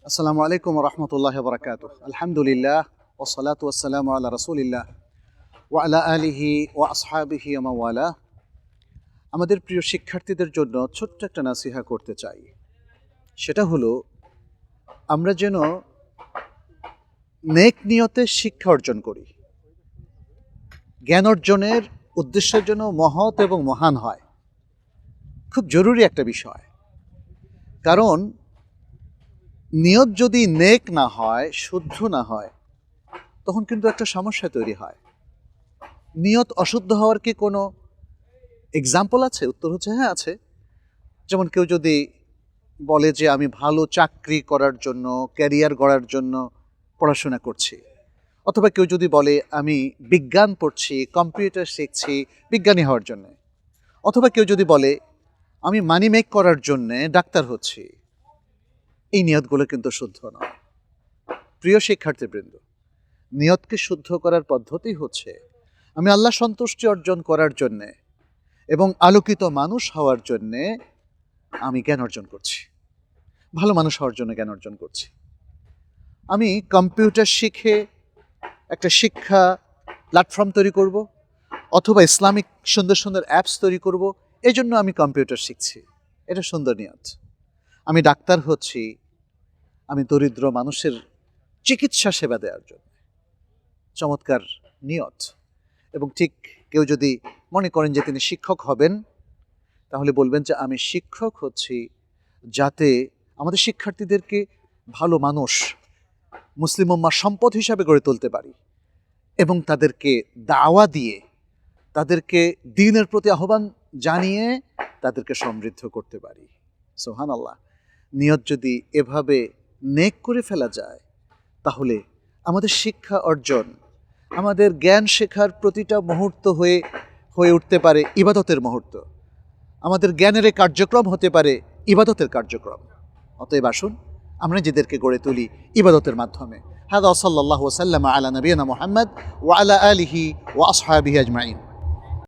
আসসালামু আলাইকুম রহমতুল্লাহ বরকাত। আলহামদুলিল্লাহ ওসলাতু ওয়াসসালামু আলা রাসূলিল্লাহ ওয়া আলা আলিহি ওয়া আসহাবিহি ওয়া মাওয়ালা। আমাদের প্রিয় শিক্ষার্থীদের জন্য ছোট্ট একটা নাসিহা করতে চাই। সেটা হলো, আমরা যেন নেক নিয়তে শিক্ষা অর্জন করি, জ্ঞান অর্জনের উদ্দেশ্য যেন মহৎ এবং মহান হয়। খুব জরুরি একটা বিষয়, কারণ নিয়ত যদি নেক না হয়, শুদ্ধ না হয়, তখন কিন্তু একটা সমস্যা তৈরি হয়। নিয়ত অশুদ্ধ হওয়ার কি কোনো এক্সাম্পল আছে? উত্তর হচ্ছে হ্যাঁ, আছে। যেমন কেউ যদি বলে যে আমি ভালো চাকরি করার জন্য, ক্যারিয়ার গড়ার জন্য পড়াশোনা করছি, অথবা কেউ যদি বলে আমি বিজ্ঞান পড়ছি, কম্পিউটার শিখছি বিজ্ঞানী হওয়ার জন্য, অথবা কেউ যদি বলে আমি মানি মেক করার জন্যে ডাক্তার হচ্ছি, এই নিয়তগুলো কিন্তু শুদ্ধ নয়। প্রিয় শিক্ষার্থীবৃন্দ, নিয়তকে শুদ্ধ করার পদ্ধতি হচ্ছে আমি আল্লাহ সন্তুষ্টি অর্জন করার জন্যে এবং আলোকিত মানুষ হওয়ার জন্যে আমি জ্ঞান অর্জন করছি, ভালো মানুষ হওয়ার জন্য জ্ঞান অর্জন করছি। আমি কম্পিউটার শিখে একটা শিক্ষা প্ল্যাটফর্ম তৈরি করব, অথবা ইসলামিক সুন্দর সুন্দর অ্যাপস তৈরি করব, এই জন্য আমি কম্পিউটার শিখছি, এটা সুন্দর নিয়ত। আমি ডাক্তার হচ্ছি আমি দরিদ্র মানুষের চিকিৎসা সেবা দেওয়ার জন্য, চমৎকার নিয়ত। এবং ঠিক কেউ যদি মনে করেন যে তিনি শিক্ষক হবেন, তাহলে বলবেন যে আমি শিক্ষক হচ্ছি যাতে আমাদের শিক্ষার্থীদেরকে ভালো মানুষ, মুসলিম উম্মার সম্পদ হিসাবে গড়ে তুলতে পারি এবং তাদেরকে দাওয়া দিয়ে, তাদেরকে দ্বীনের প্রতি আহ্বান জানিয়ে তাদেরকে সমৃদ্ধ করতে পারি। সুবহানাল্লাহ। নিয়ত যদি এভাবে নেক করে ফেলা যায়, তাহলে আমাদের শিক্ষা অর্জন, আমাদের জ্ঞান শেখার প্রতিটা মুহূর্ত হয়ে উঠতে পারে ইবাদতের মুহূর্ত। আমাদের জ্ঞানের এই কার্যক্রম হতে পারে ইবাদতের কার্যক্রম। অতএব আসুন আমরা নিজেদেরকে গড়ে তুলি ইবাদতের মাধ্যমে। হাদা সাল্লাল্লাহু ওয়া সাল্লামা আলা নবিয়িনা মুহাম্মদ ওয়া আলা আলিহি ওয়া আসহাবিহি আজমাইন।